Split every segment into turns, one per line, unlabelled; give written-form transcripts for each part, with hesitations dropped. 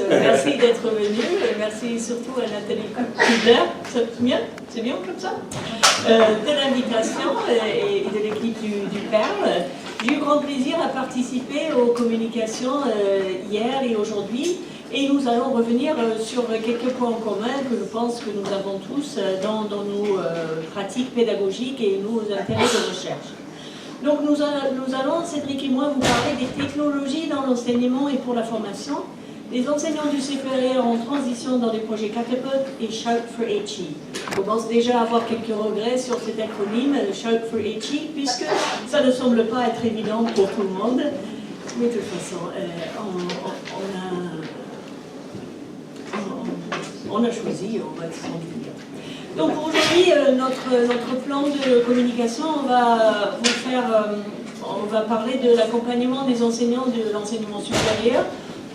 Merci d'être venu. Merci surtout à Nathalie Kudler. C'est bien comme ça, de l'invitation et de l'équipe du PERL. J'ai eu grand plaisir à participer aux communications hier et aujourd'hui. Et nous allons revenir sur quelques points en commun que je pense que nous avons tous dans nos pratiques pédagogiques et nos intérêts de recherche. Donc nous allons, Cédric et moi, vous parler des technologies dans l'enseignement et pour la formation, des enseignants du supérieur en transition dans les projets Catapult et Shout for HE. Je commence déjà à avoir quelques regrets sur cet acronyme, Shout for HE, puisque ça ne semble pas être évident pour tout le monde. Mais de toute façon, on a choisi, on va s'en dire. Donc aujourd'hui, notre plan de communication, on va parler de l'accompagnement des enseignants de l'enseignement supérieur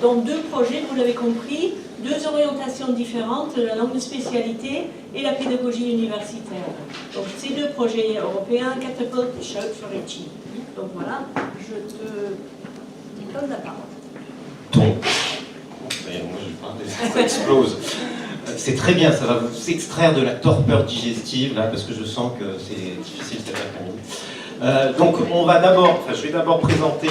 dans deux projets, vous l'avez compris, deux orientations différentes, la langue de spécialité et la pédagogie universitaire. Donc ces deux projets européens, Catapult et Shout for HE. Donc voilà, je te donne la parole.
Donc, moi ça explose. C'est très bien, ça va vous extraire de la torpeur digestive, là, parce que je sens que c'est difficile cet après-midi. Donc, je vais d'abord présenter,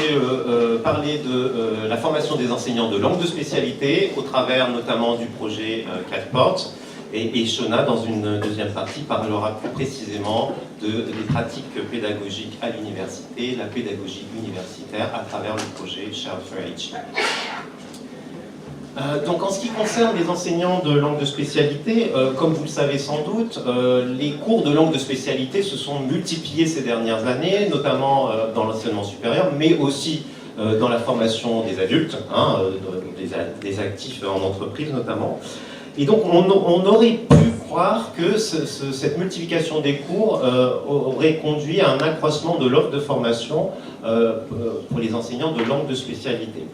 parler de la formation des enseignants de langue de spécialité, au travers notamment du projet Catapult, et Shona, dans une deuxième partie, parlera plus précisément des pratiques pédagogiques à l'université, la pédagogie universitaire, à travers le projet Shout for HE. Donc en ce qui concerne les enseignants de langue de spécialité, comme vous le savez sans doute, les cours de langue de spécialité se sont multipliés ces dernières années, notamment dans l'enseignement supérieur, mais aussi dans la formation des adultes, des actifs en entreprise notamment. Et donc on aurait pu croire que cette multiplication des cours aurait conduit à un accroissement de l'offre de formation pour les enseignants de langue de spécialité.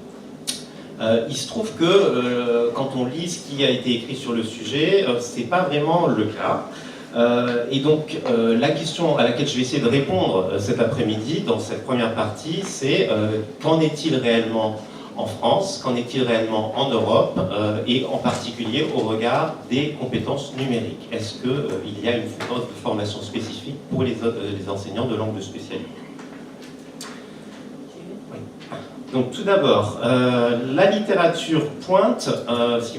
Il se trouve que quand on lit ce qui a été écrit sur le sujet, c'est pas vraiment le cas. Et donc la question à laquelle je vais essayer de répondre cet après-midi, dans cette première partie, c'est qu'en est-il réellement en France, qu'en est-il réellement en Europe, et en particulier au regard des compétences numériques. Est-ce qu'il y a une formation spécifique pour les enseignants de langue de spécialité? Donc tout d'abord, la littérature pointe,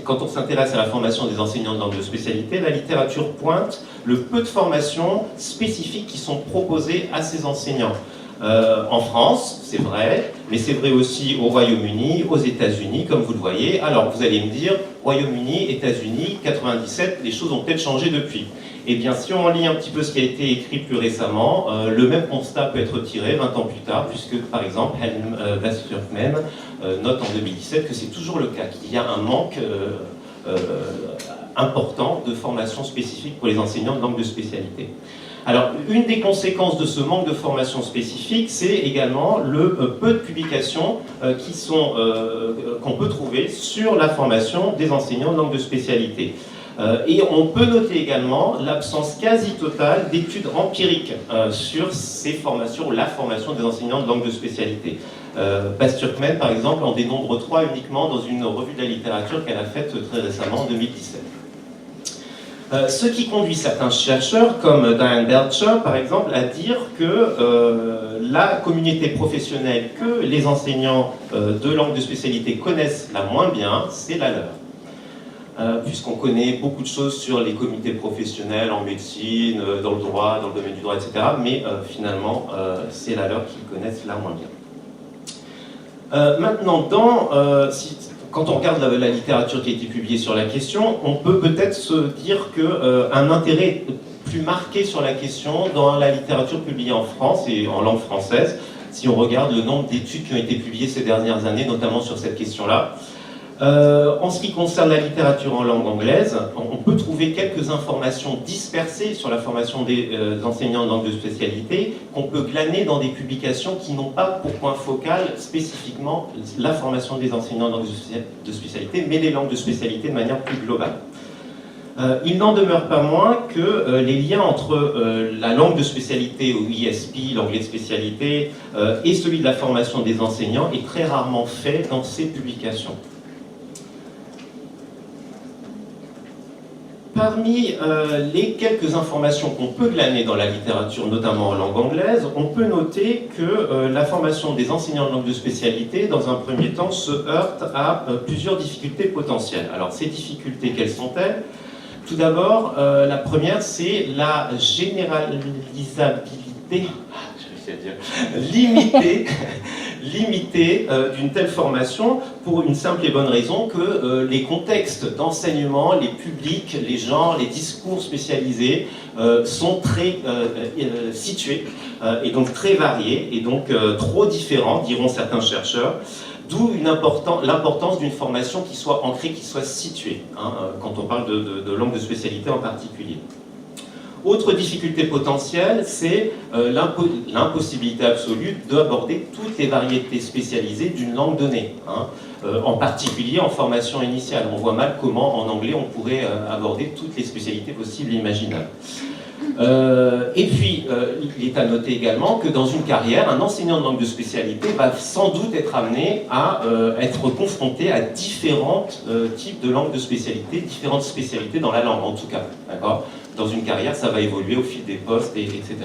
quand on s'intéresse à la formation des enseignants de langue de spécialité, la littérature pointe le peu de formations spécifiques qui sont proposées à ces enseignants. En France, c'est vrai, mais c'est vrai aussi au Royaume-Uni, aux États-Unis, comme vous le voyez. Alors vous allez me dire, Royaume-Uni, États-Unis, 97, les choses ont peut-être changé depuis. Eh bien, si on lit un petit peu ce qui a été écrit plus récemment, le même constat peut être tiré 20 ans plus tard, puisque, par exemple, Helen Bastürkman note en 2017 que c'est toujours le cas, qu'il y a un manque important de formation spécifique pour les enseignants de langue de spécialité. Alors, une des conséquences de ce manque de formation spécifique, c'est également le peu de publications qu'on peut trouver sur la formation des enseignants de langue de spécialité. Et on peut noter également l'absence quasi totale d'études empiriques sur ces formations, la formation des enseignants de langue de spécialité. Bastürkman, par exemple, en dénombre 3 uniquement dans une revue de la littérature qu'elle a faite très récemment, en 2017. Ce qui conduit certains chercheurs, comme Diane Belcher, par exemple, à dire que la communauté professionnelle que les enseignants de langue de spécialité connaissent la moins bien, c'est la leur. Puisqu'on connaît beaucoup de choses sur les comités professionnels en médecine, dans le droit, dans le domaine du droit, etc. Mais finalement, c'est la leur qu'ils connaissent la moins bien. Maintenant, quand on regarde la littérature qui a été publiée sur la question, on peut peut-être se dire qu'un intérêt plus marqué sur la question dans la littérature publiée en France et en langue française, si on regarde le nombre d'études qui ont été publiées ces dernières années, notamment sur cette question-là. En ce qui concerne la littérature en langue anglaise, on peut trouver quelques informations dispersées sur la formation des enseignants de langue de spécialité qu'on peut glaner dans des publications qui n'ont pas pour point focal spécifiquement la formation des enseignants de langue de spécialité, mais les langues de spécialité de manière plus globale. Il n'en demeure pas moins que les liens entre la langue de spécialité ou ISP, l'anglais de spécialité, et celui de la formation des enseignants est très rarement fait dans ces publications. Parmi les quelques informations qu'on peut glaner dans la littérature, notamment en langue anglaise, on peut noter que la formation des enseignants de langue de spécialité, dans un premier temps, se heurte à plusieurs difficultés potentielles. Alors, ces difficultés, quelles sont-elles? Tout d'abord, la première, c'est la généralisabilité, limitée d'une telle formation, pour une simple et bonne raison que les contextes d'enseignement, les publics, les genres, les discours spécialisés sont très situés et donc très variés et donc trop différents, diront certains chercheurs. D'où l'importance d'une formation qui soit ancrée, qui soit située, hein, quand on parle de langue de spécialité en particulier. Autre difficulté potentielle, c'est l'impossibilité absolue d'aborder toutes les variétés spécialisées d'une langue donnée, hein, en particulier en formation initiale. On voit mal comment en anglais on pourrait aborder toutes les spécialités possibles et imaginables. Et puis, il est à noter également que dans une carrière, un enseignant de langue de spécialité va sans doute être amené à être confronté à différents types de langues de spécialité, différentes spécialités dans la langue en tout cas. D'accord ? Dans une carrière, ça va évoluer au fil des postes, etc.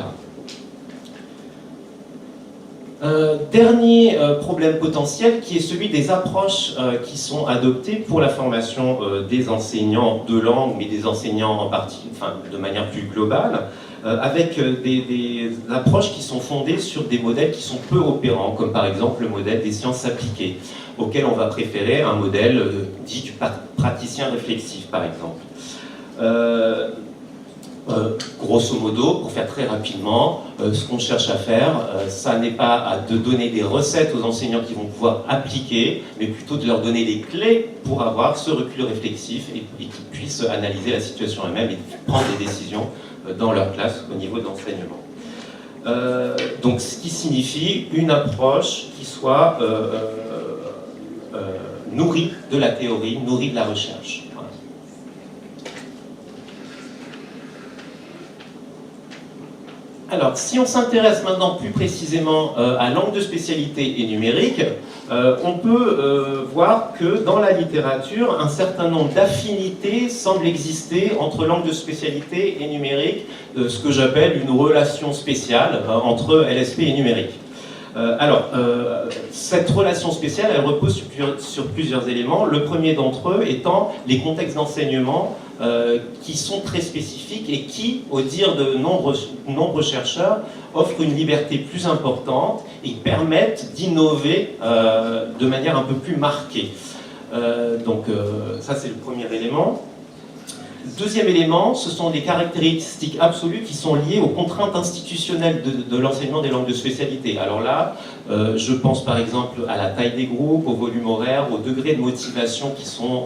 Dernier problème potentiel qui est celui des approches qui sont adoptées pour la formation des enseignants de langue, mais des enseignants en partie, enfin, de manière plus globale, avec des approches qui sont fondées sur des modèles qui sont peu opérants, comme par exemple le modèle des sciences appliquées, auquel on va préférer un modèle dit du praticien réflexif, par exemple. Grosso modo, pour faire très rapidement, ce qu'on cherche à faire, ça n'est pas de donner des recettes aux enseignants qui vont pouvoir appliquer, mais plutôt de leur donner des clés pour avoir ce recul réflexif et qu'ils puissent analyser la situation eux-mêmes et prendre des décisions dans leur classe au niveau de l'enseignement. Donc, ce qui signifie une approche qui soit nourrie de la théorie, nourrie de la recherche. Voilà. Alors, si on s'intéresse maintenant plus précisément à langue de spécialité et numérique, on peut voir que dans la littérature, un certain nombre d'affinités semblent exister entre langue de spécialité et numérique, ce que j'appelle une relation spéciale entre LSP et numérique. Cette relation spéciale, elle repose sur plusieurs éléments. Le premier d'entre eux étant les contextes d'enseignement qui sont très spécifiques et qui, au dire de nombreux chercheurs, offrent une liberté plus importante et permettent d'innover de manière un peu plus marquée. Ça, c'est le premier élément. Deuxième élément, ce sont des caractéristiques absolues qui sont liées aux contraintes institutionnelles de l'enseignement des langues de spécialité. Alors là, je pense par exemple à la taille des groupes, au volume horaire, au degré de motivation qui sont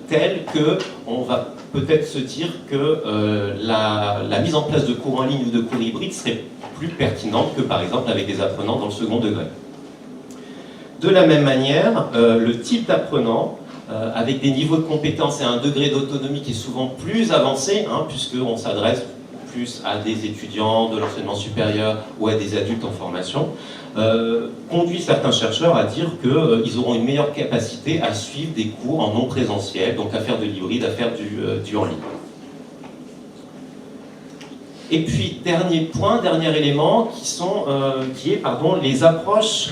tels qu'on va peut-être se dire que la mise en place de cours en ligne ou de cours hybrides serait plus pertinente que par exemple avec des apprenants dans le second degré. De la même manière, le type d'apprenant, avec des niveaux de compétences et un degré d'autonomie qui est souvent plus avancé, hein, puisqu'on s'adresse plus à des étudiants de l'enseignement supérieur ou à des adultes en formation, conduit certains chercheurs à dire qu'ils auront une meilleure capacité à suivre des cours en non présentiel, donc à faire de l'hybride, à faire du en ligne. Et puis, dernier point, dernier élément, qui est les approches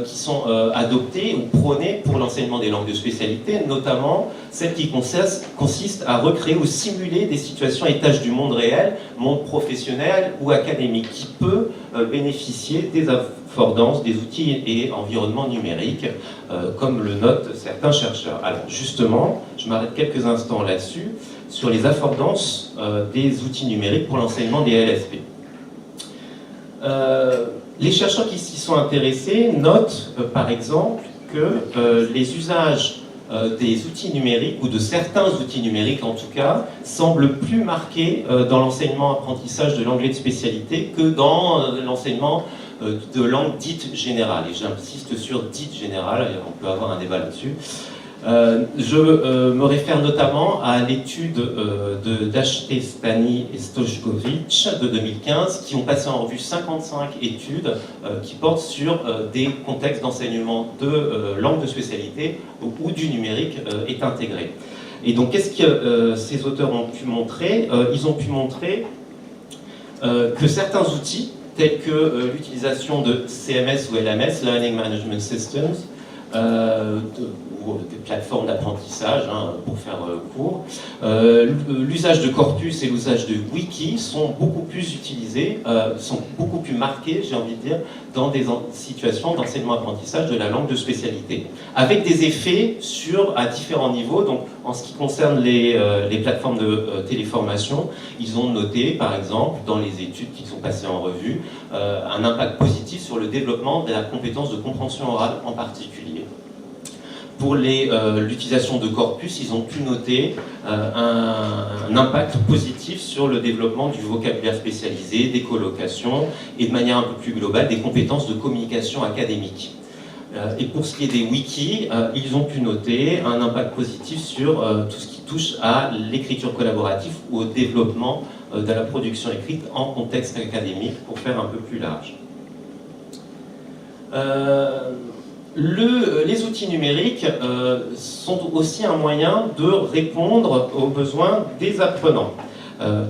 qui sont adoptées ou prônées pour l'enseignement des langues de spécialité, notamment celles qui consistent à recréer ou simuler des situations et tâches du monde réel, monde professionnel ou académique, qui peut bénéficier des affordances des outils et environnements numériques, comme le notent certains chercheurs. Alors justement, je m'arrête quelques instants là-dessus, sur les affordances des outils numériques pour l'enseignement des LSP. Les chercheurs qui s'y sont intéressés notent, par exemple, que les usages des outils numériques, ou de certains outils numériques en tout cas, semblent plus marqués dans l'enseignement-apprentissage de l'anglais de spécialité que dans l'enseignement de langue dite générale. Et j'insiste sur dite générale, on peut avoir un débat là-dessus. Je me réfère notamment à l'étude d'Achtestani et Stojkovic de 2015 qui ont passé en revue 55 études qui portent sur des contextes d'enseignement de langue de spécialité où du numérique est intégré. Et donc, qu'est-ce que ces auteurs ont pu montrer? Ils ont pu montrer que certains outils, tels que l'utilisation de CMS ou LMS, Learning Management Systems, ou des plateformes d'apprentissage, pour faire court. L'usage de corpus et l'usage de wiki sont beaucoup plus utilisés, sont beaucoup plus marqués, j'ai envie de dire, dans des situations d'enseignement-apprentissage de la langue de spécialité, avec des effets à différents niveaux. Donc, en ce qui concerne les plateformes de téléformation, ils ont noté, par exemple, dans les études qui sont passées en revue, un impact positif sur le développement de la compétence de compréhension orale en particulier. Pour l'utilisation de corpus, ils ont pu noter un impact positif sur le développement du vocabulaire spécialisé, des colocations et de manière un peu plus globale des compétences de communication académique. Et pour ce qui est des wikis, ils ont pu noter un impact positif sur tout ce qui touche à l'écriture collaborative ou au développement de la production écrite en contexte académique, pour faire un peu plus large. Les outils numériques sont aussi un moyen de répondre aux besoins des apprenants.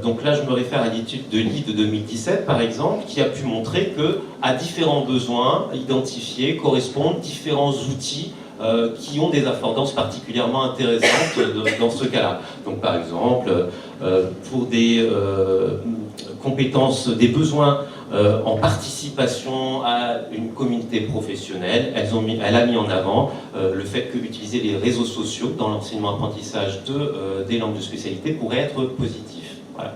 Donc là, je me réfère à l'étude de Lee de 2017, par exemple, qui a pu montrer qu'à différents besoins identifiés correspondent différents outils qui ont des affordances particulièrement intéressantes dans ce cas-là. Donc par exemple, pour des compétences, des besoins en participation à une communauté professionnelle, elle a mis en avant le fait qu'utiliser les réseaux sociaux dans l'enseignement-apprentissage des langues de spécialité pourrait être positif. Voilà.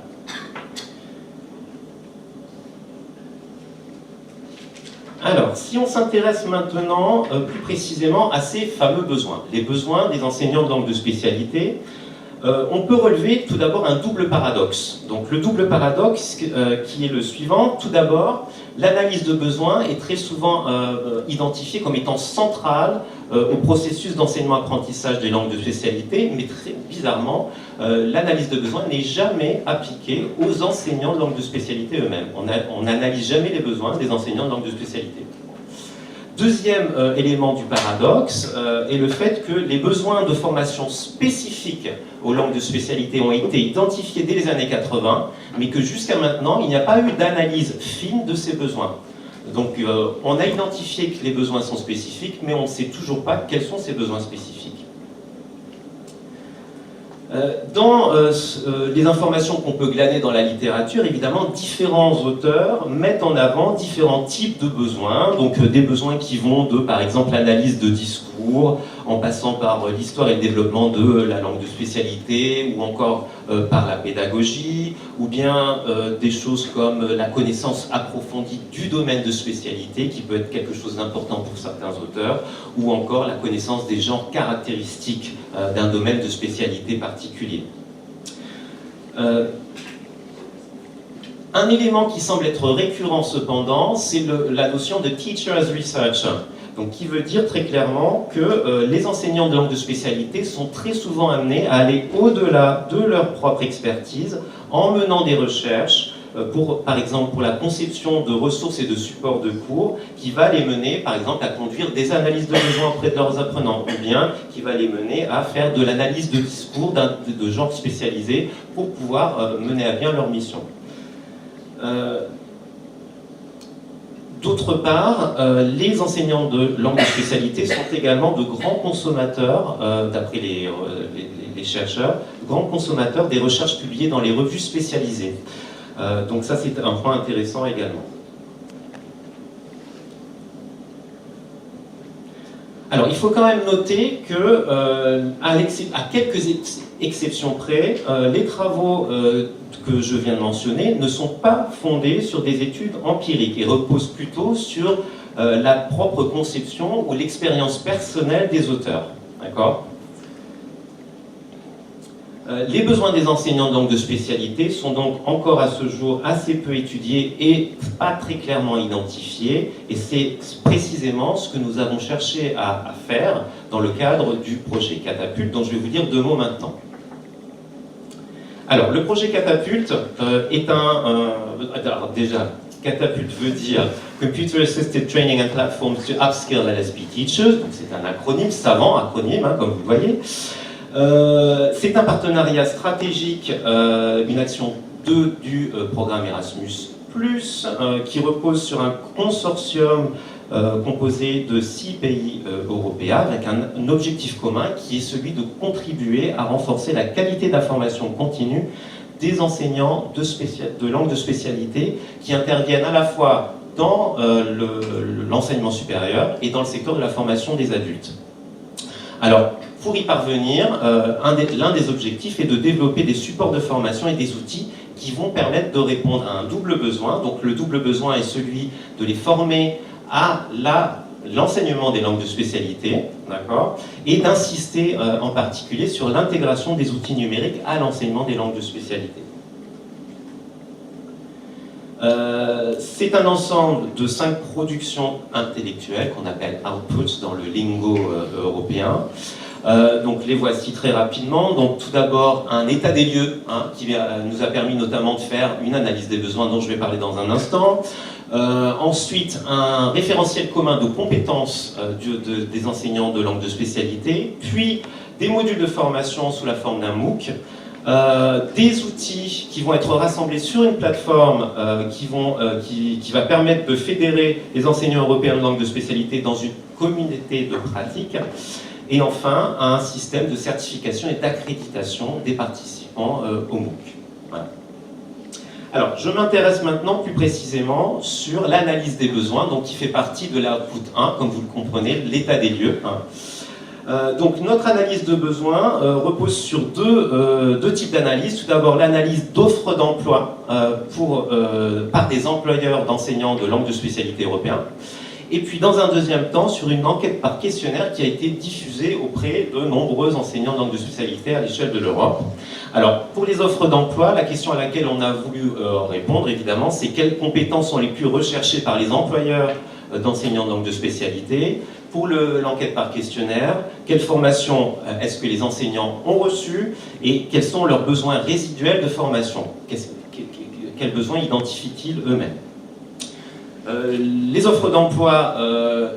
Alors, si on s'intéresse maintenant plus précisément à ces fameux besoins, les besoins des enseignants de langue de spécialité, on peut relever tout d'abord un double paradoxe. Donc le double paradoxe qui est le suivant. Tout d'abord, l'analyse de besoins est très souvent identifiée comme étant centrale au processus d'enseignement-apprentissage des langues de spécialité, mais très bizarrement, l'analyse de besoins n'est jamais appliquée aux enseignants de langue de spécialité eux-mêmes. On n'analyse jamais les besoins des enseignants de langue de spécialité. Deuxième élément du paradoxe est le fait que les besoins de formation spécifiques aux langues de spécialité ont été identifiés dès les années 80, mais que jusqu'à maintenant, il n'y a pas eu d'analyse fine de ces besoins. Donc on a identifié que les besoins sont spécifiques, mais on ne sait toujours pas quels sont ces besoins spécifiques. Dans les informations qu'on peut glaner dans la littérature, évidemment, différents auteurs mettent en avant différents types de besoins, donc des besoins qui vont de, par exemple, l'analyse de discours, en passant par l'histoire et le développement de la langue de spécialité, ou encore par la pédagogie, ou bien des choses comme la connaissance approfondie du domaine de spécialité, qui peut être quelque chose d'important pour certains auteurs, ou encore la connaissance des genres caractéristiques d'un domaine de spécialité particulier. Un élément qui semble être récurrent cependant, c'est la notion de teacher as researcher. Donc, qui veut dire très clairement que les enseignants de langue de spécialité sont très souvent amenés à aller au-delà de leur propre expertise en menant des recherches, par exemple pour la conception de ressources et de supports de cours, qui va les mener par exemple à conduire des analyses de besoins auprès de leurs apprenants, ou bien qui va les mener à faire de l'analyse de discours de genre spécialisé pour pouvoir mener à bien leur mission. D'autre part, les enseignants de langue de spécialité sont également de grands consommateurs, d'après les chercheurs, grands consommateurs des recherches publiées dans les revues spécialisées. Donc ça, c'est un point intéressant également. Alors, il faut quand même noter que, à quelques exceptions près, les travaux que je viens de mentionner ne sont pas fondés sur des études empiriques et reposent plutôt sur la propre conception ou l'expérience personnelle des auteurs. D'accord ? Les besoins des enseignants de langue de spécialité sont donc encore à ce jour assez peu étudiés et pas très clairement identifiés, et c'est précisément ce que nous avons cherché à faire dans le cadre du projet Catapulte, dont je vais vous dire deux mots maintenant. Alors, le projet Catapulte est alors déjà, Catapulte veut dire Computer Assisted Training and Platforms to Upskill LSP Teachers, donc c'est un acronyme, savant acronyme, comme vous le voyez. C'est un partenariat stratégique, une action 2 du programme Erasmus+, qui repose sur un consortium composé de 6 pays européens avec un objectif commun qui est celui de contribuer à renforcer la qualité de la formation continue des enseignants de langue de spécialité qui interviennent à la fois dans l'enseignement supérieur et dans le secteur de la formation des adultes. Alors, pour y parvenir, l'un des objectifs est de développer des supports de formation et des outils qui vont permettre de répondre à un double besoin. Donc le double besoin est celui de les former à l'enseignement des langues de spécialité, d'accord, et d'insister en particulier sur l'intégration des outils numériques à l'enseignement des langues de spécialité. C'est un ensemble de 5 productions intellectuelles qu'on appelle outputs dans le lingo européen. Donc les voici très rapidement. Donc tout d'abord un état des lieux qui nous a permis notamment de faire une analyse des besoins dont je vais parler dans un instant. Ensuite un référentiel commun de compétences des enseignants de langue de spécialité, puis des modules de formation sous la forme d'un MOOC, des outils qui vont être rassemblés sur une plateforme qui va permettre de fédérer les enseignants européens de langue de spécialité dans une communauté de pratique. Et enfin, un système de certification et d'accréditation des participants au MOOC. Voilà. Alors, je m'intéresse maintenant plus précisément sur l'analyse des besoins, donc qui fait partie de l'output 1, comme vous le comprenez, l'état des lieux. Donc, notre analyse de besoins repose sur deux types d'analyse. Tout d'abord, l'analyse d'offres d'emploi par des employeurs d'enseignants de langue de spécialité européens. Et puis, dans un deuxième temps, sur une enquête par questionnaire qui a été diffusée auprès de nombreux enseignants de langue de spécialité à l'échelle de l'Europe. Alors, pour les offres d'emploi, la question à laquelle on a voulu répondre, évidemment, c'est quelles compétences sont les plus recherchées par les employeurs d'enseignants de langue de spécialité. Pour l'enquête par questionnaire, quelle formation est-ce que les enseignants ont reçue et quels sont leurs besoins résiduels de formation? Quels besoins identifient-ils eux-mêmes? Les offres d'emploi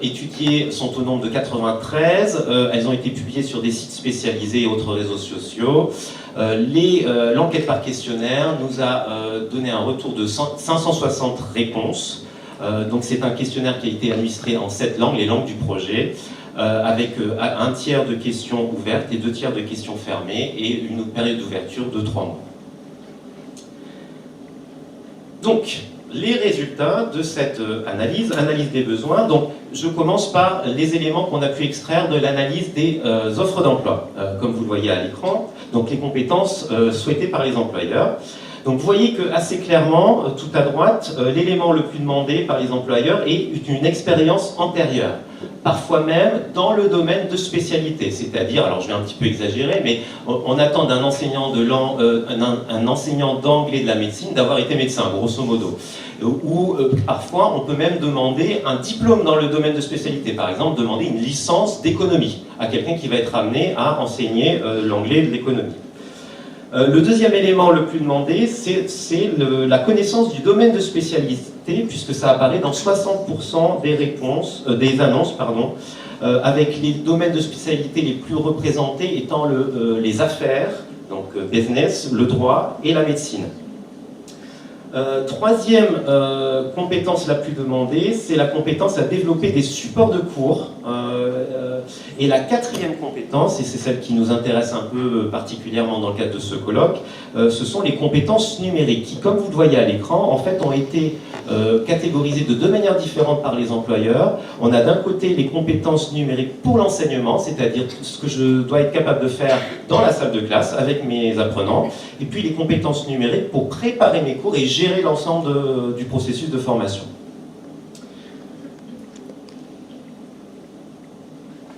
étudiées sont au nombre de 93, elles ont été publiées sur des sites spécialisés et autres réseaux sociaux. L'enquête par questionnaire nous a donné un retour de 560 réponses. Donc c'est un questionnaire qui a été administré en 7 langues, les langues du projet, avec un tiers de questions ouvertes et 2 tiers de questions fermées et une période d'ouverture de 3 mois. Donc, les résultats de cette analyse des besoins. Donc, je commence par les éléments qu'on a pu extraire de l'analyse des offres d'emploi, comme vous le voyez à l'écran, donc les compétences souhaitées par les employeurs. Donc, vous voyez que assez clairement, tout à droite, l'élément le plus demandé par les employeurs est une expérience antérieure, parfois même dans le domaine de spécialité, c'est-à-dire, alors je vais un petit peu exagérer, mais on attend d'un enseignant un enseignant d'anglais de la médecine d'avoir été médecin, grosso modo. Ou parfois, on peut même demander un diplôme dans le domaine de spécialité, par exemple, demander une licence d'économie à quelqu'un qui va être amené à enseigner l'anglais de l'économie. Le deuxième élément le plus demandé, c'est la connaissance du domaine de spécialité, puisque ça apparaît dans 60% des annonces, avec les domaines de spécialité les plus représentés étant les affaires, donc business, le droit et la médecine. Troisième compétence la plus demandée, c'est la compétence à développer des supports de cours. Et la quatrième compétence, et c'est celle qui nous intéresse un peu particulièrement dans le cadre de ce colloque, ce sont les compétences numériques qui, comme vous le voyez à l'écran, en fait ont été catégorisées de 2 manières différentes par les employeurs. On a d'un côté les compétences numériques pour l'enseignement, c'est-à-dire ce que je dois être capable de faire dans la salle de classe avec mes apprenants, et puis les compétences numériques pour préparer mes cours et gérer l'ensemble du processus de formation.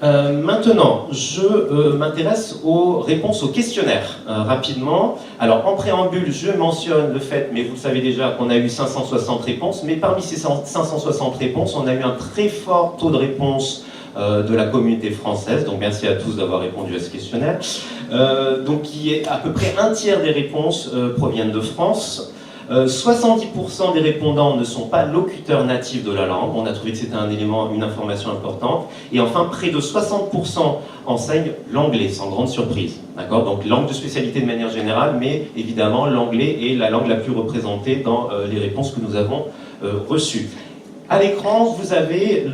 Maintenant, je m'intéresse aux réponses au questionnaire rapidement. Alors, en préambule, je mentionne le fait, mais vous le savez déjà, qu'on a eu 560 réponses, mais parmi ces 560 réponses, on a eu un très fort taux de réponse de la communauté française, donc merci à tous d'avoir répondu à ce questionnaire. Donc, qui est à peu près un tiers des réponses proviennent de France. 70% des répondants ne sont pas locuteurs natifs de la langue. On a trouvé que c'était un élément, une information importante. Et enfin, près de 60% enseignent l'anglais, sans grande surprise. D'accord ? Donc, langue de spécialité de manière générale, mais évidemment, l'anglais est la langue la plus représentée dans les réponses que nous avons reçues. À l'écran, vous avez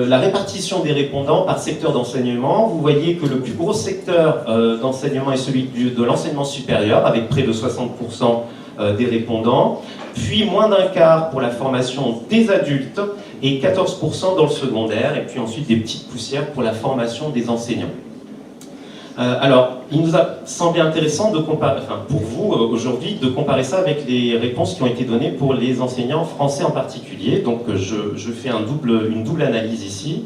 la répartition des répondants par secteur d'enseignement. Vous voyez que le plus gros secteur d'enseignement est celui de l'enseignement supérieur, avec près de 60% des répondants, puis moins d'un quart pour la formation des adultes et 14% dans le secondaire, et puis ensuite des petites poussières pour la formation des enseignants. Alors, il nous a semblé intéressant de comparer, enfin pour vous aujourd'hui, de comparer ça avec les réponses qui ont été données pour les enseignants français en particulier. Donc je fais une double analyse ici.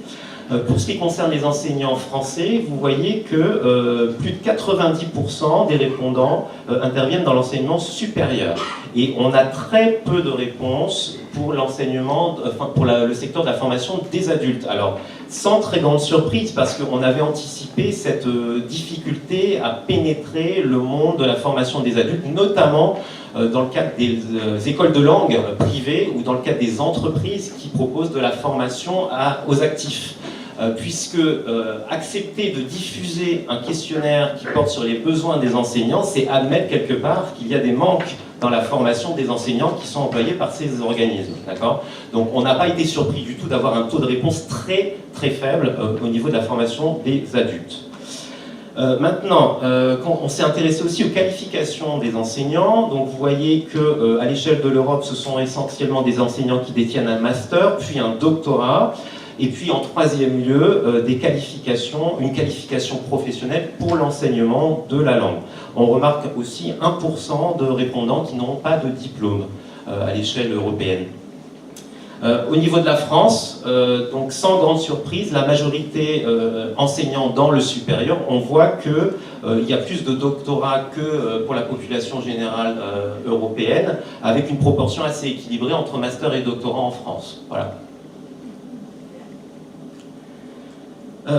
Pour ce qui concerne les enseignants français, vous voyez que plus de 90% des répondants interviennent dans l'enseignement supérieur. Et on a très peu de réponses pour l'enseignement, enfin pour le secteur de la formation des adultes. Alors, sans très grande surprise, parce qu'on avait anticipé cette difficulté à pénétrer le monde de la formation des adultes, notamment dans le cadre des écoles de langue privées ou dans le cadre des entreprises qui proposent de la formation aux actifs. Puisque accepter de diffuser un questionnaire qui porte sur les besoins des enseignants, c'est admettre quelque part qu'il y a des manques dans la formation des enseignants qui sont employés par ces organismes. D'accord ? Donc on n'a pas été surpris du tout d'avoir un taux de réponse très très faible au niveau de la formation des adultes. Maintenant, on s'est intéressé aussi aux qualifications des enseignants. Donc vous voyez qu'à l'échelle de l'Europe, ce sont essentiellement des enseignants qui détiennent un master, puis un doctorat. Et puis en troisième lieu, une qualification professionnelle pour l'enseignement de la langue. On remarque aussi 1% de répondants qui n'ont pas de diplôme à l'échelle européenne. Au niveau de la France, donc sans grande surprise, la majorité enseignant dans le supérieur, on voit qu'il y a plus de doctorats que pour la population générale européenne, avec une proportion assez équilibrée entre master et doctorat en France. Voilà.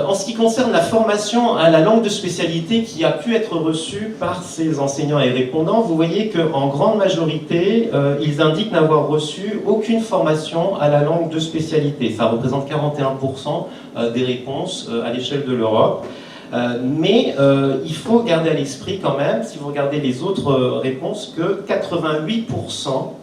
En ce qui concerne la formation à la langue de spécialité qui a pu être reçue par ces enseignants et répondants, vous voyez qu'en grande majorité, ils indiquent n'avoir reçu aucune formation à la langue de spécialité. Ça représente 41% des réponses à l'échelle de l'Europe. Mais il faut garder à l'esprit quand même, si vous regardez les autres réponses, que 88%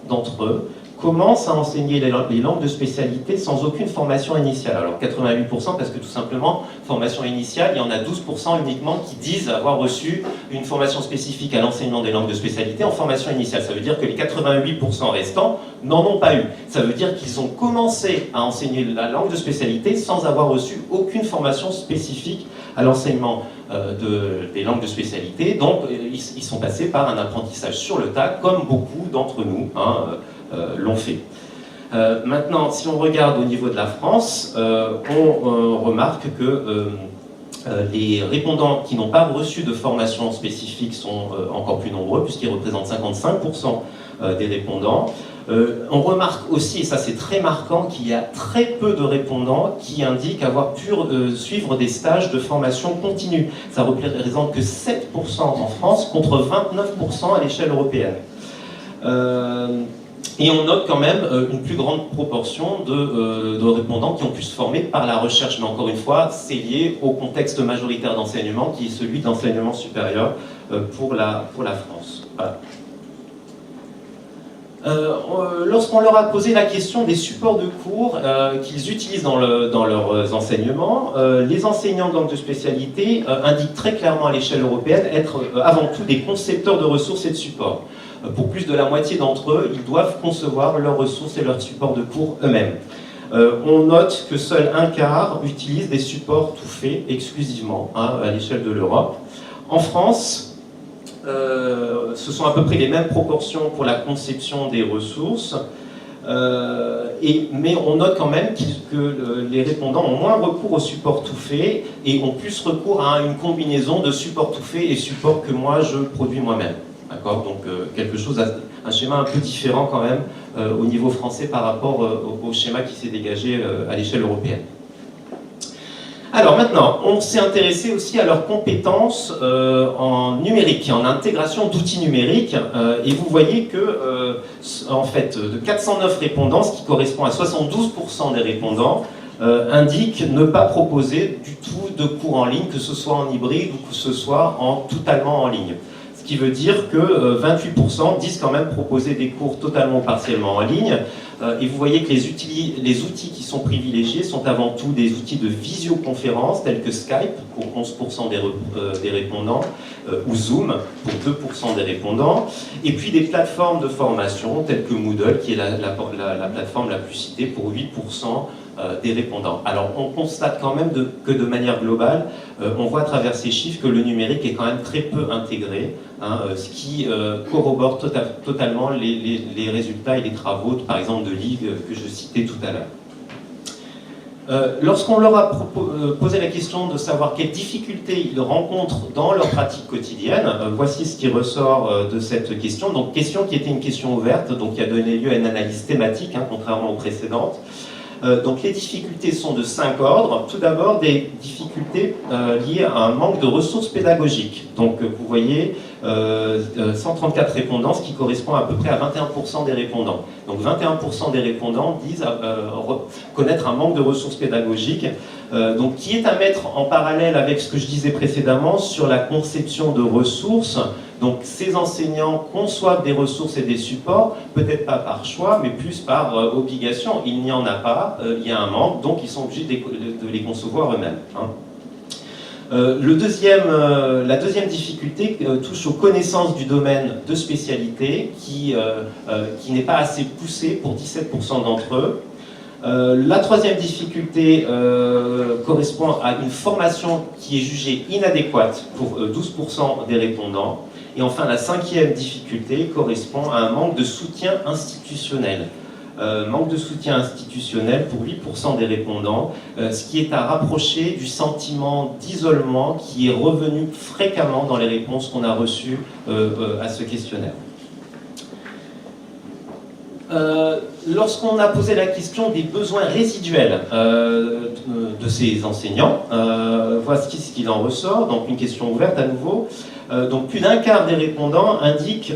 d'entre eux commencent à enseigner les langues de spécialité sans aucune formation initiale. Alors 88% parce que tout simplement, formation initiale, il y en a 12% uniquement qui disent avoir reçu une formation spécifique à l'enseignement des langues de spécialité en formation initiale. Ça veut dire que les 88% restants n'en ont pas eu. Ça veut dire qu'ils ont commencé à enseigner la langue de spécialité sans avoir reçu aucune formation spécifique à l'enseignement des langues de spécialité. Donc ils sont passés par un apprentissage sur le tas, comme beaucoup d'entre nous l'ont fait. Maintenant, si on regarde au niveau de la France, on remarque que les répondants qui n'ont pas reçu de formation spécifique sont encore plus nombreux, puisqu'ils représentent 55% des répondants. On remarque aussi, et ça c'est très marquant, qu'il y a très peu de répondants qui indiquent avoir pu suivre des stages de formation continue. Ça représente que 7% en France contre 29% à l'échelle européenne. Et on note quand même une plus grande proportion de répondants qui ont pu se former par la recherche. Mais encore une fois, c'est lié au contexte majoritaire d'enseignement qui est celui d'enseignement supérieur pour la France. Voilà. Lorsqu'on leur a posé la question des supports de cours qu'ils utilisent dans leurs enseignements, les enseignants de langue de spécialité indiquent très clairement à l'échelle européenne être avant tout des concepteurs de ressources et de supports. Pour plus de la moitié d'entre eux, ils doivent concevoir leurs ressources et leurs supports de cours eux-mêmes. On note que seul un quart utilise des supports tout faits exclusivement à l'échelle de l'Europe. En France, ce sont à peu près les mêmes proportions pour la conception des ressources, mais on note quand même que les répondants ont moins recours aux supports tout faits et ont plus recours à une combinaison de supports tout faits et supports que moi je produis moi-même. D'accord ? Donc quelque chose, un schéma un peu différent quand même au niveau français par rapport au schéma qui s'est dégagé à l'échelle européenne. Alors maintenant, on s'est intéressé aussi à leurs compétences en numérique, en intégration d'outils numériques, et vous voyez que, en fait, de 409 répondants, ce qui correspond à 72% des répondants, indiquent ne pas proposer du tout de cours en ligne, que ce soit en hybride ou que ce soit totalement en ligne. Ce qui veut dire que 28% disent quand même proposer des cours totalement ou partiellement en ligne. Et vous voyez que les outils qui sont privilégiés sont avant tout des outils de visioconférence tels que Skype pour 11% des répondants, ou Zoom pour 2% des répondants, et puis des plateformes de formation telles que Moodle, qui est la plateforme la plus citée pour 8% des répondants. Alors on constate quand même que de manière globale, on voit à travers ces chiffres que le numérique est quand même très peu intégré, ce qui corrobore totalement les résultats et les travaux, par exemple, de Ligue que je citais tout à l'heure. Lorsqu'on leur a posé la question de savoir quelles difficultés ils rencontrent dans leur pratique quotidienne, voici ce qui ressort de cette question. Donc, question qui était une question ouverte, donc qui a donné lieu à une analyse thématique, contrairement aux précédentes. Donc les difficultés sont de 5 ordres. Tout d'abord, des difficultés liées à un manque de ressources pédagogiques. Donc vous voyez 134 répondants, ce qui correspond à peu près à 21% des répondants. Donc 21% des répondants disent connaître un manque de ressources pédagogiques, donc qui est à mettre en parallèle avec ce que je disais précédemment sur la conception de ressources. Donc ces enseignants conçoivent des ressources et des supports, peut-être pas par choix, mais plus par obligation. Il n'y en a pas, il y a un manque, donc ils sont obligés de les concevoir eux-mêmes. La deuxième difficulté touche aux connaissances du domaine de spécialité, qui n'est pas assez poussée pour 17% d'entre eux. La troisième difficulté correspond à une formation qui est jugée inadéquate pour 12% des répondants. Et enfin, la cinquième difficulté correspond à un manque de soutien institutionnel. Manque de soutien institutionnel pour 8% des répondants, ce qui est à rapprocher du sentiment d'isolement qui est revenu fréquemment dans les réponses qu'on a reçues à ce questionnaire. Lorsqu'on a posé la question des besoins résiduels de ces enseignants, voici ce qu'il en ressort, donc une question ouverte à nouveau. Donc plus d'un quart des répondants indiquent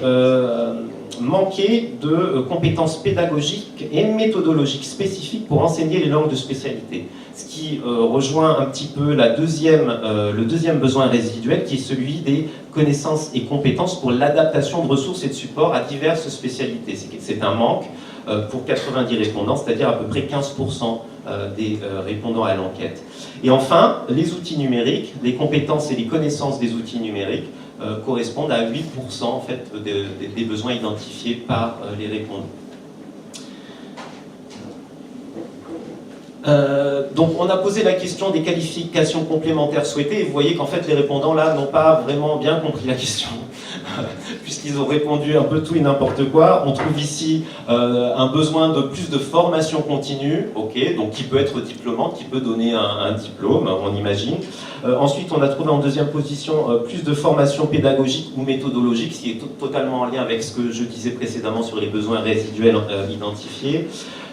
manquer de compétences pédagogiques et méthodologiques spécifiques pour enseigner les langues de spécialité. Ce qui rejoint un petit peu le deuxième besoin résiduel, qui est celui des connaissances et compétences pour l'adaptation de ressources et de supports à diverses spécialités. C'est un manque pour 90 répondants, c'est-à-dire à peu près 15% des répondants à l'enquête. Et enfin, les outils numériques, les compétences et les connaissances des outils numériques correspondent à 8% en fait, des besoins identifiés par les répondants. Donc on a posé la question des qualifications complémentaires souhaitées et vous voyez qu'en fait les répondants là n'ont pas vraiment bien compris la question puisqu'ils ont répondu un peu tout et n'importe quoi. On trouve ici un besoin de plus de formation continue, ok, donc qui peut être diplômante, qui peut donner un diplôme, on imagine. Ensuite on a trouvé en deuxième position plus de formation pédagogique ou méthodologique, ce qui est totalement en lien avec ce que je disais précédemment sur les besoins résiduels identifiés.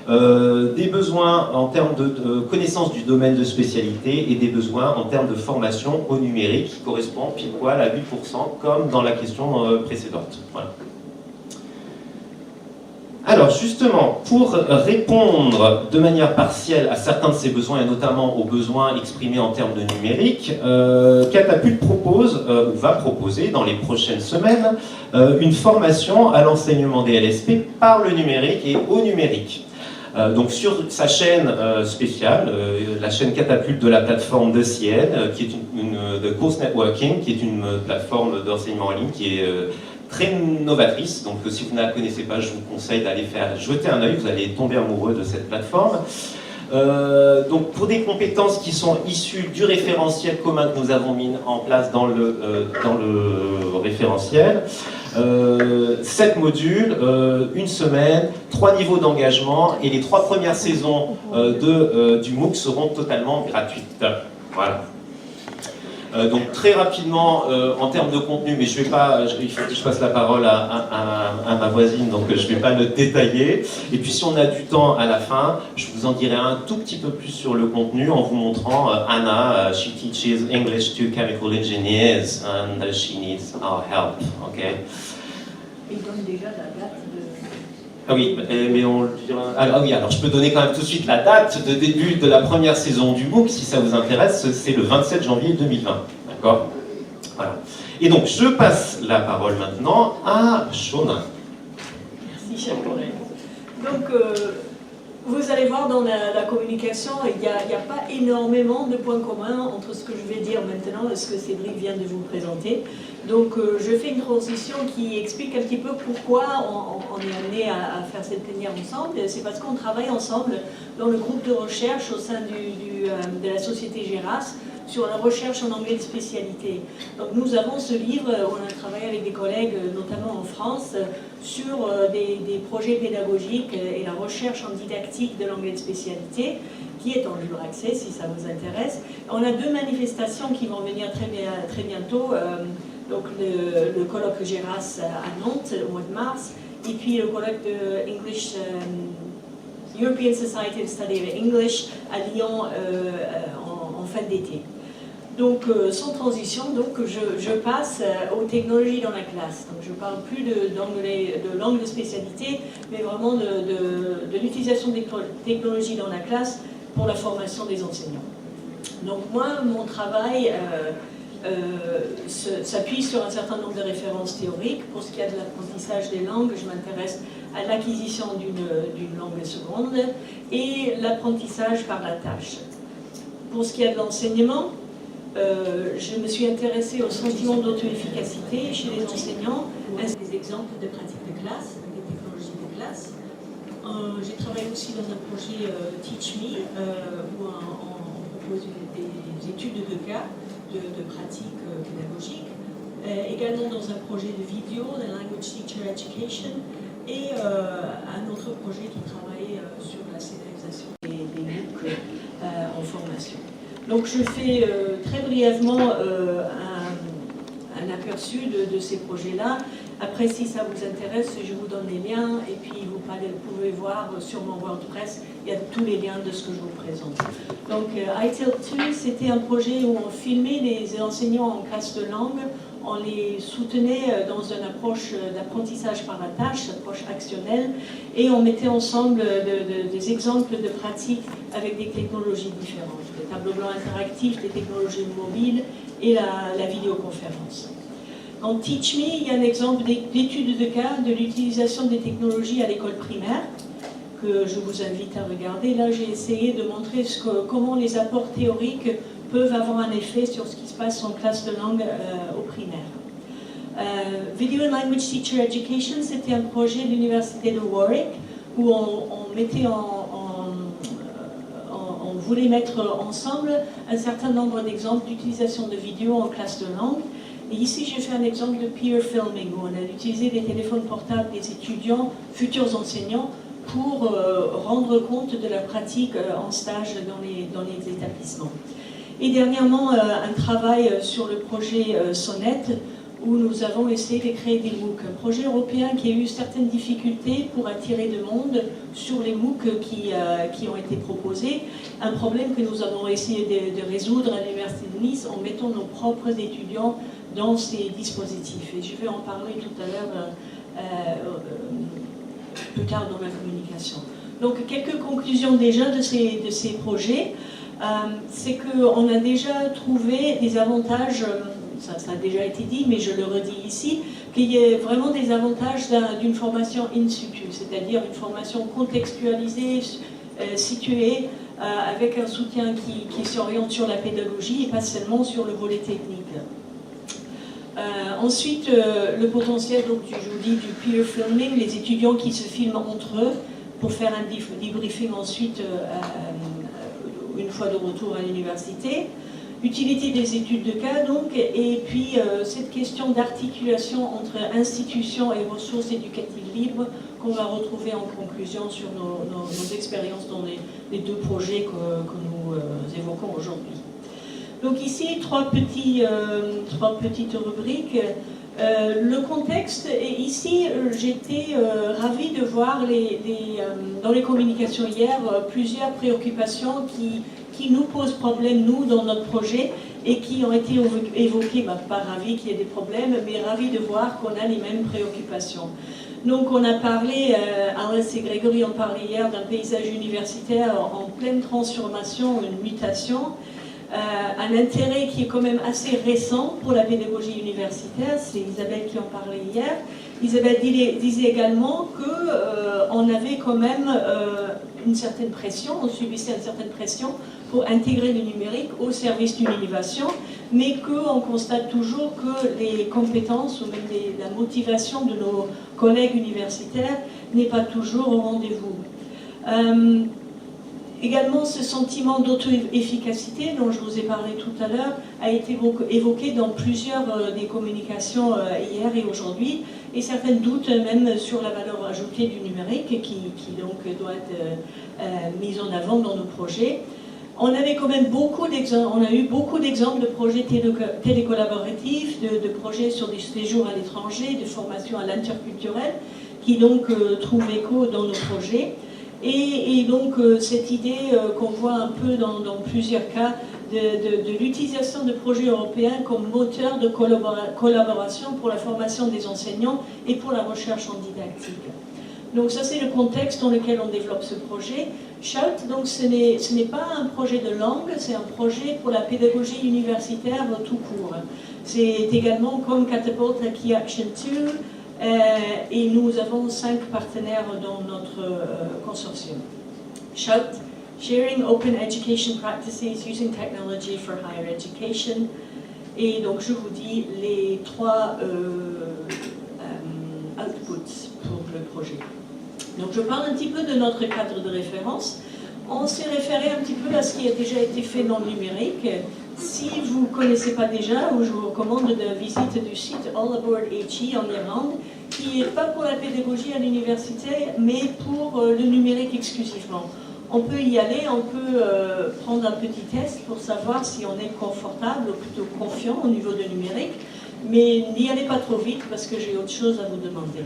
Des besoins en termes de connaissance du domaine de spécialité et des besoins en termes de formation au numérique qui correspond pile poil à 8% comme dans la question précédente. Voilà. Alors justement, pour répondre de manière partielle à certains de ces besoins et notamment aux besoins exprimés en termes de numérique, Catapulte propose, ou va proposer dans les prochaines semaines, une formation à l'enseignement des LSP par le numérique et au numérique. Donc sur sa chaîne spéciale, la chaîne Catapulte de la plateforme de CIEN, qui est de Course Networking, qui est une plateforme d'enseignement en ligne qui est très novatrice. Donc si vous ne la connaissez pas, je vous conseille d'aller jeter un œil, vous allez tomber amoureux de cette plateforme. Donc pour des compétences qui sont issues du référentiel commun que nous avons mis en place dans le référentiel, 7 modules, une semaine, 3 niveaux d'engagement et les 3 premières saisons du MOOC seront totalement gratuites. Voilà. Donc très rapidement, en termes de contenu, mais je vais pas, il faut que je passe la parole à ma voisine, donc je ne vais pas le détailler. Et puis si on a du temps à la fin, je vous en dirai un tout petit peu plus sur le contenu en vous montrant Anna, she teaches English to chemical engineers and she needs our help. Okay.
Il donne déjà la date de...
Ah oui, mais on le dira... Ah oui, alors je peux donner quand même tout de suite la date de début de la première saison du MOOC, si ça vous intéresse, c'est le 27 janvier 2020, d'accord? Voilà. Et donc, je passe la parole maintenant à Shona.
Merci, cher collègue. Donc, vous allez voir dans la communication, il n'y a pas énormément de points communs entre ce que je vais dire maintenant et ce que Cédric vient de vous présenter. Donc je fais une transition qui explique un petit peu pourquoi on est amené à faire cette plénière ensemble. C'est parce qu'on travaille ensemble dans le groupe de recherche au sein de la société GERAS sur la recherche en anglais de spécialité. Donc nous avons ce livre, on a travaillé avec des collègues, notamment en France, sur des projets pédagogiques et la recherche en didactique de l'anglais de spécialité, qui est en libre accès si ça vous intéresse. On a 2 manifestations qui vont venir très bientôt, donc le colloque GERAS à Nantes au mois de mars, et puis le colloque de English, European Society of Study of English à Lyon en fin d'été. Donc, sans transition, donc, je passe aux technologies dans la classe. Donc, je ne parle plus de langue de spécialité, mais vraiment de l'utilisation des technologies dans la classe pour la formation des enseignants. Donc, moi, mon travail s'appuie sur un certain nombre de références théoriques. Pour ce qui est de l'apprentissage des langues, je m'intéresse à l'acquisition d'une langue seconde et l'apprentissage par la tâche. Pour ce qui est de l'enseignement, je me suis intéressée au sentiment d'auto-efficacité chez les enseignants, ainsi que des exemples de pratiques de classe, des technologies de classe. J'ai travaillé aussi dans un projet Teach Me, où on propose des études de cas de pratiques pédagogiques. Également dans un projet de vidéo, la Language Teacher Education, et un autre projet qui travaille sur la scénarisation des MOOC en formation. Donc je fais très brièvement un aperçu de ces projets-là. Après, si ça vous intéresse, je vous donne les liens et puis vous pouvez voir sur mon WordPress, il y a tous les liens de ce que je vous présente. Donc ITIL2, c'était un projet où on filmait les enseignants en classe de langue, on les soutenait dans une approche d'apprentissage par la tâche, approche actionnelle, et on mettait ensemble des exemples de pratiques avec des technologies différentes, des tableaux blancs interactifs, des technologies mobiles et la vidéoconférence. Dans Teach Me, il y a un exemple d'étude de cas de l'utilisation des technologies à l'école primaire, que je vous invite à regarder. Là, j'ai essayé de montrer comment les apports théoriques peuvent avoir un effet sur ce qui se passe en classe de langue au primaire. Video and Language Teacher Education, c'était un projet de l'université de Warwick où on voulait mettre ensemble un certain nombre d'exemples d'utilisation de vidéos en classe de langue. Et ici, j'ai fait un exemple de peer filming où on a utilisé les téléphones portables des étudiants, futurs enseignants, pour rendre compte de la pratique en stage dans les établissements. Et dernièrement, un travail sur le projet Sonnet, où nous avons essayé de créer des MOOC. Un projet européen qui a eu certaines difficultés pour attirer de monde sur les MOOC qui ont été proposés. Un problème que nous avons essayé de résoudre à l'Université de Nice en mettant nos propres étudiants dans ces dispositifs. Et je vais en parler tout à l'heure, plus tard dans la communication. Donc, quelques conclusions déjà de ces projets. C'est qu'on a déjà trouvé des avantages, ça a déjà été dit, mais je le redis ici, qu'il y ait vraiment des avantages d'une formation in situ, c'est-à-dire une formation contextualisée, située, avec un soutien qui s'oriente sur la pédagogie et pas seulement sur le volet technique. Ensuite, le potentiel, donc, je vous dis, du peer filming, les étudiants qui se filment entre eux pour faire un debriefing ensuite une fois de retour à l'université. Utilité des études de cas, donc, et puis cette question d'articulation entre institutions et ressources éducatives libres qu'on va retrouver en conclusion sur nos expériences dans les 2 projets que nous évoquons aujourd'hui. Donc ici, trois petites rubriques. Le contexte, et ici j'étais ravie de voir dans les communications hier plusieurs préoccupations qui nous posent problème, nous, dans notre projet, et qui ont été évoquées, pas ravie qu'il y ait des problèmes, mais ravie de voir qu'on a les mêmes préoccupations. Donc on a parlé, Alice et Grégory ont parlé hier d'un paysage universitaire en pleine transformation, une mutation, un intérêt qui est quand même assez récent pour la pédagogie universitaire, c'est Isabelle qui en parlait hier. Isabelle disait également qu'on avait quand même une certaine pression, on subissait une certaine pression pour intégrer le numérique au service d'une innovation, mais qu'on constate toujours que les compétences ou même la motivation de nos collègues universitaires n'est pas toujours au rendez-vous. Également, ce sentiment d'auto-efficacité dont je vous ai parlé tout à l'heure a été évoqué dans plusieurs des communications hier et aujourd'hui, et certains doutes même sur la valeur ajoutée du numérique qui donc doit être mise en avant dans nos projets. On avait quand même on a eu beaucoup d'exemples de projets télécollaboratifs, de projets sur des séjours à l'étranger, de formation à l'interculturel, qui donc trouvent écho dans nos projets. Et donc cette idée qu'on voit un peu dans plusieurs cas de l'utilisation de projets européens comme moteur de collaboration pour la formation des enseignants et pour la recherche en didactique. Donc ça c'est le contexte dans lequel on développe ce projet. Shout, donc ce n'est pas un projet de langue, c'est un projet pour la pédagogie universitaire tout court. C'est également comme Catapult Key Action 2, et nous avons 5 partenaires dans notre consortium. Shout, Sharing Open Education Practices Using Technology for Higher Education. Et donc je vous dis les 3 outputs pour le projet. Donc je parle un petit peu de notre cadre de référence. On s'est référé un petit peu à ce qui a déjà été fait dans le numérique. Si vous ne connaissez pas déjà, je vous recommande de visiter du site All Aboard HE en Irlande, qui n'est pas pour la pédagogie à l'université, mais pour le numérique exclusivement. On peut y aller, on peut prendre un petit test pour savoir si on est confortable ou plutôt confiant au niveau du numérique. Mais n'y allez pas trop vite parce que j'ai autre chose à vous demander.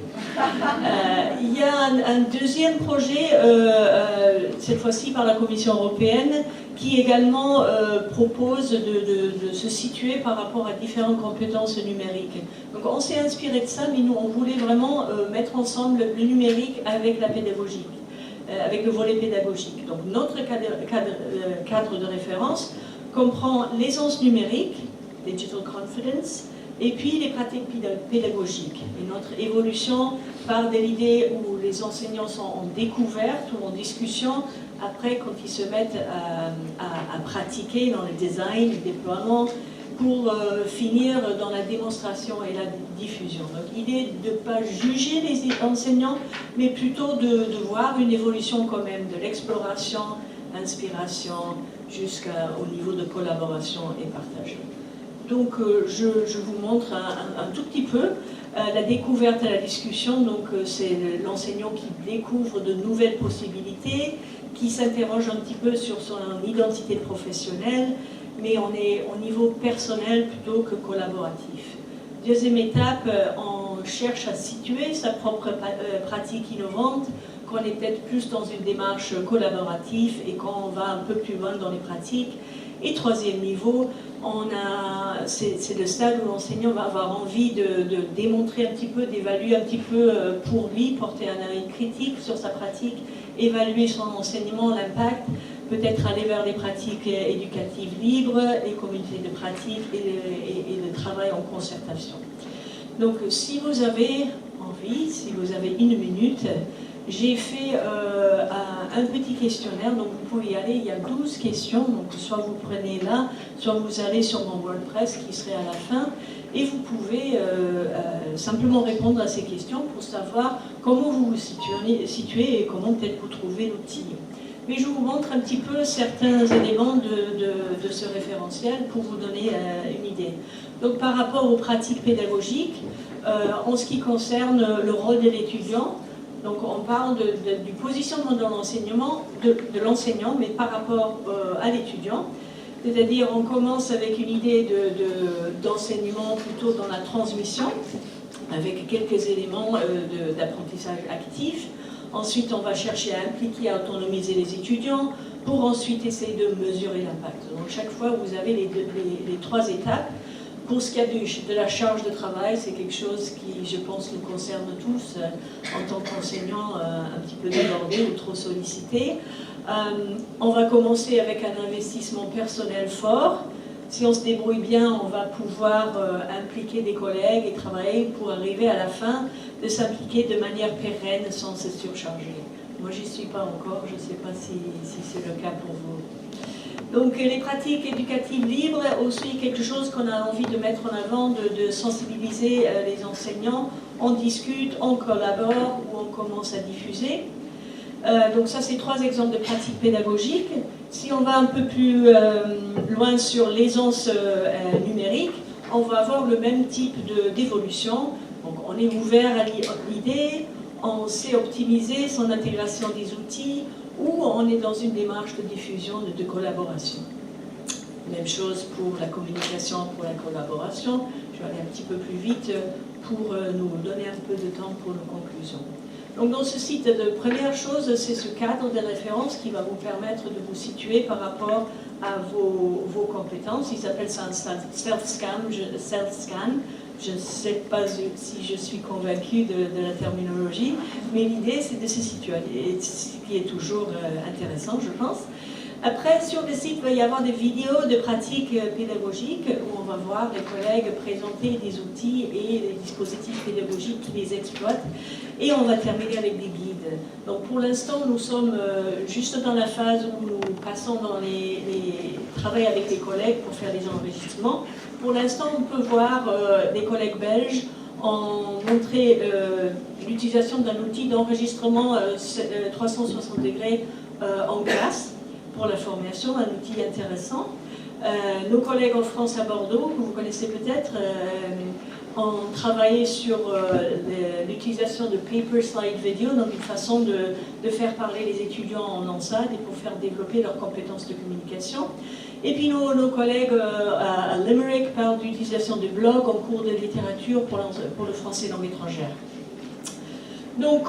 Il y a un deuxième projet, cette fois-ci par la Commission européenne, qui également propose de se situer par rapport à différentes compétences numériques. Donc on s'est inspiré de ça, mais nous on voulait vraiment mettre ensemble le numérique avec la pédagogie, avec le volet pédagogique. Donc notre cadre de référence comprend l'aisance numérique, Digital Confidence, et puis les pratiques pédagogiques. Et notre évolution part de l'idée où les enseignants sont en découverte ou en discussion, après quand ils se mettent à pratiquer dans le design, le déploiement, pour finir dans la démonstration et la diffusion. Donc l'idée de ne pas juger les enseignants, mais plutôt de voir une évolution quand même de l'exploration, inspiration, jusqu'au niveau de collaboration et partage. Donc je vous montre un tout petit peu la découverte et la discussion. Donc c'est l'enseignant qui découvre de nouvelles possibilités, qui s'interroge un petit peu sur son identité professionnelle, mais on est au niveau personnel plutôt que collaboratif. Deuxième étape, on cherche à situer sa propre pratique innovante, qu'on est peut-être plus dans une démarche collaborative et qu'on va un peu plus loin dans les pratiques. Et troisième niveau, c'est le stade où l'enseignant va avoir envie de démontrer un petit peu, d'évaluer un petit peu pour lui, porter un œil critique sur sa pratique, évaluer son enseignement, l'impact, peut-être aller vers des pratiques éducatives libres, les communautés de pratique et le travail en concertation. Donc si vous avez envie, si vous avez une minute, j'ai fait un petit questionnaire, donc vous pouvez y aller, il y a 12 questions, donc soit vous prenez là, soit vous allez sur mon WordPress qui serait à la fin, et vous pouvez simplement répondre à ces questions pour savoir comment vous vous situez et comment peut-être vous trouvez l'outil. Mais je vous montre un petit peu certains éléments de ce référentiel pour vous donner une idée. Donc par rapport aux pratiques pédagogiques, en ce qui concerne le rôle de l'étudiant, donc on parle du positionnement de l'enseignant, mais par rapport à l'étudiant. C'est-à-dire, on commence avec une idée d'enseignement plutôt dans la transmission, avec quelques éléments d'apprentissage actif. Ensuite, on va chercher à impliquer, à autonomiser les étudiants, pour ensuite essayer de mesurer l'impact. Donc, chaque fois, vous avez les 3 étapes. Pour ce qui est de la charge de travail, c'est quelque chose qui, je pense, nous concerne tous en tant qu'enseignants un petit peu débordés ou trop sollicités. On va commencer avec un investissement personnel fort. Si on se débrouille bien, on va pouvoir impliquer des collègues et travailler pour arriver à la fin de s'impliquer de manière pérenne sans se surcharger. Moi, j'y suis pas encore, je ne sais pas si c'est le cas pour vous. Donc les pratiques éducatives libres, aussi quelque chose qu'on a envie de mettre en avant, de sensibiliser les enseignants. On discute, on collabore ou on commence à diffuser. Donc ça, c'est 3 exemples de pratiques pédagogiques. Si on va un peu plus loin sur l'aisance numérique, on va avoir le même type d'évolution. Donc on est ouvert à l'idée, on sait optimiser son intégration des outils, ou on est dans une démarche de diffusion, de collaboration. Même chose pour la communication, pour la collaboration. Je vais aller un petit peu plus vite pour nous donner un peu de temps pour nos conclusions. Donc dans ce site, la première chose, c'est ce cadre de référence qui va vous permettre de vous situer par rapport à vos compétences. Il s'appelle ça un self-scan. Je ne sais pas si je suis convaincue de la terminologie, mais l'idée c'est de se situer, ce qui est toujours intéressant, je pense. Après, sur le site, il va y avoir des vidéos de pratiques pédagogiques où on va voir les collègues présenter des outils et des dispositifs pédagogiques qui les exploitent. Et on va terminer avec des guides. Donc pour l'instant, nous sommes juste dans la phase où nous passons dans les travaux avec les collègues pour faire les enregistrements. Pour l'instant, on peut voir des collègues belges ont montré l'utilisation d'un outil d'enregistrement 360 degrés en classe pour la formation, un outil intéressant. Nos collègues en France à Bordeaux, que vous connaissez peut-être, ont travaillé sur l'utilisation de Paper Slide Video, donc une façon de faire parler les étudiants en ENSAD et pour faire développer leurs compétences de communication. Et puis nos collègues à Limerick parlent d'utilisation de blogs en cours de littérature pour le français langue étrangère. Donc,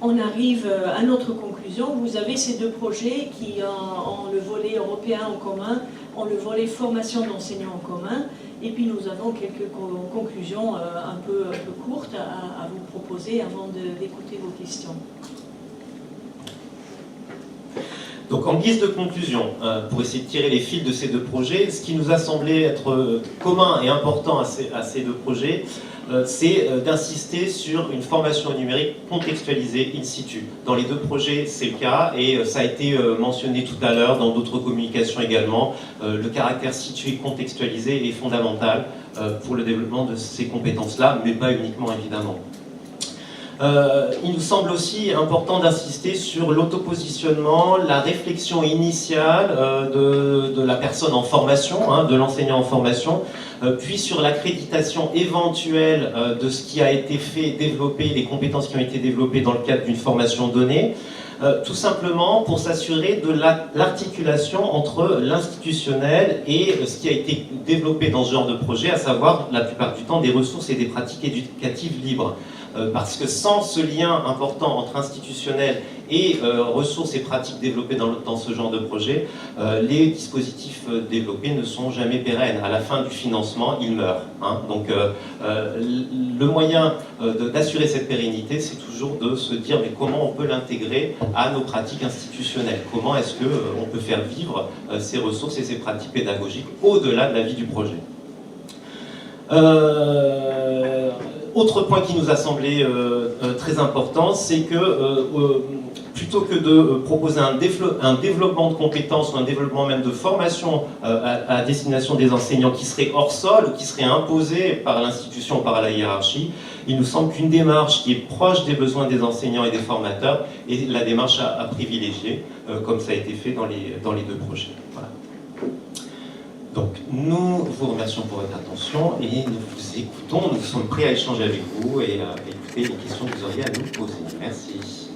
on arrive à notre conclusion. Vous avez ces 2 projets qui ont le volet européen en commun, ont le volet formation d'enseignants en commun, et puis nous avons quelques conclusions un peu courtes à vous proposer avant d'écouter vos questions.
Donc en guise de conclusion, pour essayer de tirer les fils de ces 2 projets, ce qui nous a semblé être commun et important à ces 2 projets, c'est d'insister sur une formation numérique contextualisée in situ. Dans les 2 projets, c'est le cas, et ça a été mentionné tout à l'heure dans d'autres communications également. Le caractère situé contextualisé est fondamental pour le développement de ces compétences-là, mais pas uniquement évidemment. Il nous semble aussi important d'insister sur l'autopositionnement, la réflexion initiale de la personne en formation, de l'enseignant en formation, puis sur l'accréditation éventuelle de ce qui a été fait, développé, les compétences qui ont été développées dans le cadre d'une formation donnée, tout simplement pour s'assurer de l'articulation entre l'institutionnel et ce qui a été développé dans ce genre de projet, à savoir la plupart du temps des ressources et des pratiques éducatives libres. Parce que sans ce lien important entre institutionnel et ressources et pratiques développées dans ce genre de projet, les dispositifs développés ne sont jamais pérennes. À la fin du financement, ils meurent. Donc le moyen d'assurer cette pérennité, c'est toujours de se dire mais comment on peut l'intégrer à nos pratiques institutionnelles. Comment est-ce qu'on peut faire vivre ces ressources et ces pratiques pédagogiques au-delà de la vie du projet. Autre point qui nous a semblé très important, c'est que plutôt que de proposer un développement de compétences ou un développement même de formation à destination des enseignants qui serait hors sol ou qui serait imposé par l'institution ou par la hiérarchie, il nous semble qu'une démarche qui est proche des besoins des enseignants et des formateurs est la démarche à privilégier, comme ça a été fait dans les 2 projets. Voilà. Donc, nous vous remercions pour votre attention et nous vous écoutons. Nous sommes prêts à échanger avec vous et à écouter les questions que vous auriez à nous poser. Merci.